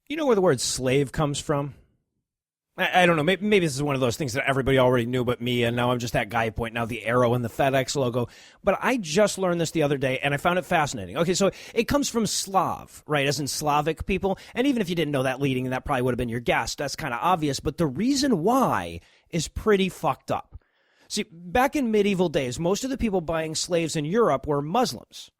You know where the word slave comes from? I don't know. Maybe this is one of those things that everybody already knew but me, and now I'm just that guy pointing out the arrow and the FedEx logo. But I just learned this the other day, and I found it fascinating. Okay, so it comes from Slav, right, as in Slavic people. And even if you didn't know that leading, that probably would have been your guess. That's kind of obvious. But the reason why is pretty fucked up. See, back in medieval days, most of the people buying slaves in Europe were Muslims.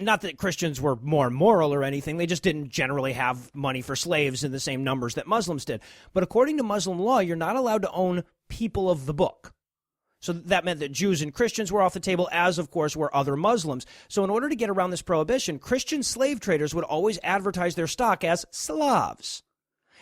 Not that Christians were more moral or anything. They just didn't generally have money for slaves in the same numbers that Muslims did. But according to Muslim law, you're not allowed to own people of the book. So that meant that Jews and Christians were off the table, as, of course, were other Muslims. So in order to get around this prohibition, Christian slave traders would always advertise their stock as Slavs.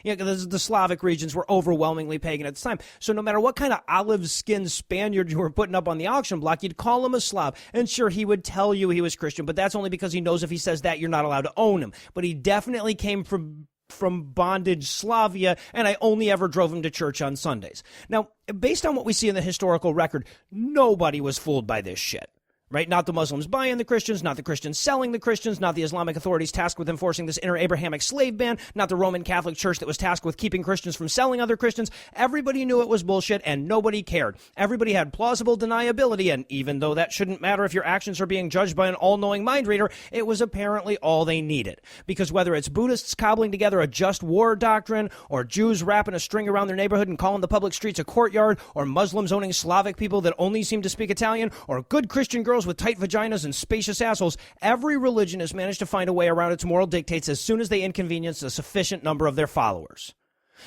You know, the Slavic regions were overwhelmingly pagan at the time. So no matter what kind of olive-skinned Spaniard you were putting up on the auction block, you'd call him a Slav. And sure, he would tell you he was Christian, but that's only because he knows if he says that, you're not allowed to own him. But he definitely came from bondage Slavia, and I only ever drove him to church on Sundays. Now, based on what we see in the historical record, nobody was fooled by this shit. Right? Not the Muslims buying the Christians, not the Christians selling the Christians, not the Islamic authorities tasked with enforcing this inter-Abrahamic slave ban, not the Roman Catholic Church that was tasked with keeping Christians from selling other Christians. Everybody knew it was bullshit, and nobody cared. Everybody had plausible deniability, and even though that shouldn't matter if your actions are being judged by an all-knowing mind reader, it was apparently all they needed. Because whether it's Buddhists cobbling together a just war doctrine, or Jews wrapping a string around their neighborhood and calling the public streets a courtyard, or Muslims owning Slavic people that only seem to speak Italian, or good Christian girls with tight vaginas and spacious assholes, every religion has managed to find a way around its moral dictates as soon as they inconvenience a sufficient number of their followers.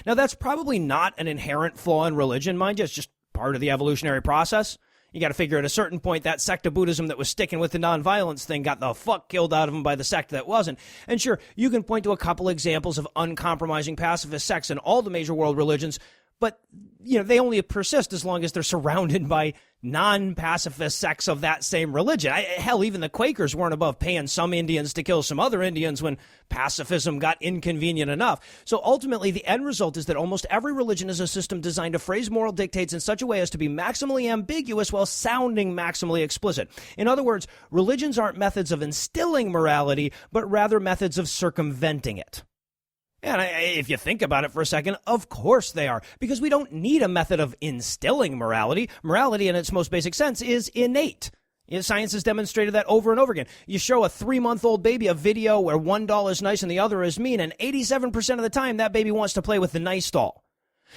Now, that's probably not an inherent flaw in religion, mind you. It's just part of the evolutionary process. You got to figure at a certain point that sect of Buddhism that was sticking with the nonviolence thing got the fuck killed out of them by the sect that wasn't. And sure, you can point to a couple examples of uncompromising pacifist sects in all the major world religions, but, you know, they only persist as long as they're surrounded by non-pacifist sects of that same religion. Hell, even the Quakers weren't above paying some Indians to kill some other Indians when pacifism got inconvenient enough. So ultimately, the end result is that almost every religion is a system designed to phrase moral dictates in such a way as to be maximally ambiguous while sounding maximally explicit. In other words, religions aren't methods of instilling morality, but rather methods of circumventing it. And if you think about it for a second, of course they are, because we don't need a method of instilling morality. Morality, in its most basic sense, is innate. Science has demonstrated that over and over again. You show a 3-month-old baby a video where one doll is nice and the other is mean, and 87% of the time that baby wants to play with the nice doll.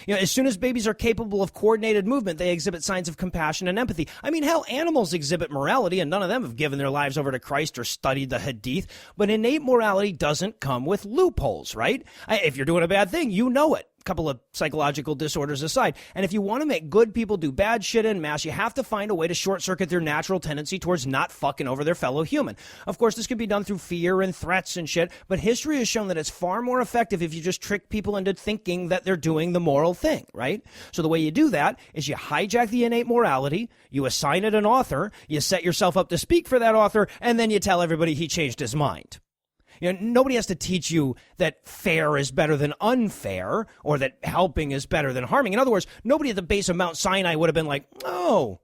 You know, as soon as babies are capable of coordinated movement, they exhibit signs of compassion and empathy. I mean, hell, animals exhibit morality, and none of them have given their lives over to Christ or studied the Hadith. But innate morality doesn't come with loopholes, right? If you're doing a bad thing, you know it. Couple of psychological disorders aside. And if you want to make good people do bad shit en masse, you have to find a way to short-circuit their natural tendency towards not fucking over their fellow human. Of course, this can be done through fear and threats and shit, but history has shown that it's far more effective if you just trick people into thinking that they're doing the moral thing, right? So the way you do that is you hijack the innate morality, you assign it an author, you set yourself up to speak for that author, and then you tell everybody he changed his mind. You know, nobody has to teach you that fair is better than unfair or that helping is better than harming. In other words, nobody at the base of Mount Sinai would have been like, oh,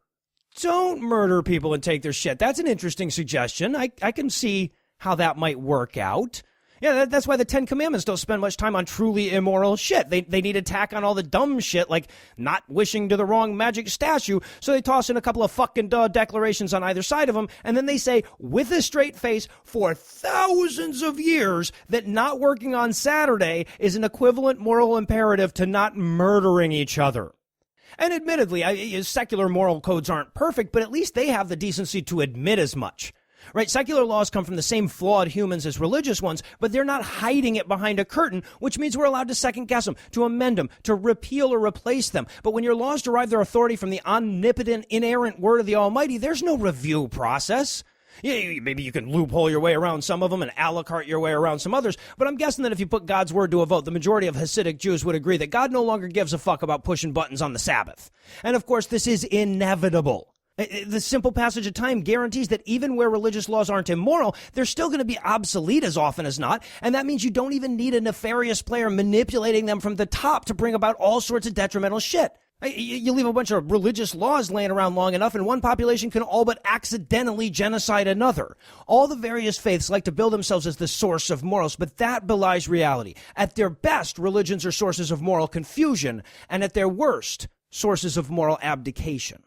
don't murder people and take their shit. That's an interesting suggestion. I can see how that might work out. Yeah, that's why the Ten Commandments don't spend much time on truly immoral shit. They need to tack on all the dumb shit like not wishing to the wrong magic statue, so they toss in a couple of fucking declarations on either side of them, and then they say, with a straight face, for thousands of years, that not working on Saturday is an equivalent moral imperative to not murdering each other. And admittedly, secular moral codes aren't perfect, but at least they have the decency to admit as much. Right, secular laws come from the same flawed humans as religious ones, but they're not hiding it behind a curtain, which means we're allowed to second-guess them, to amend them, to repeal or replace them. But when your laws derive their authority from the omnipotent, inerrant word of the Almighty, there's no review process. Yeah, maybe you can loophole your way around some of them and a la carte your way around some others, but I'm guessing that if you put God's word to a vote, the majority of Hasidic Jews would agree that God no longer gives a fuck about pushing buttons on the Sabbath. And of course, this is inevitable. The simple passage of time guarantees that even where religious laws aren't immoral, they're still going to be obsolete as often as not, and that means you don't even need a nefarious player manipulating them from the top to bring about all sorts of detrimental shit. You leave a bunch of religious laws laying around long enough, and one population can all but accidentally genocide another. All the various faiths like to bill themselves as the source of morals, but that belies reality. At their best, religions are sources of moral confusion, and at their worst, sources of moral abdication.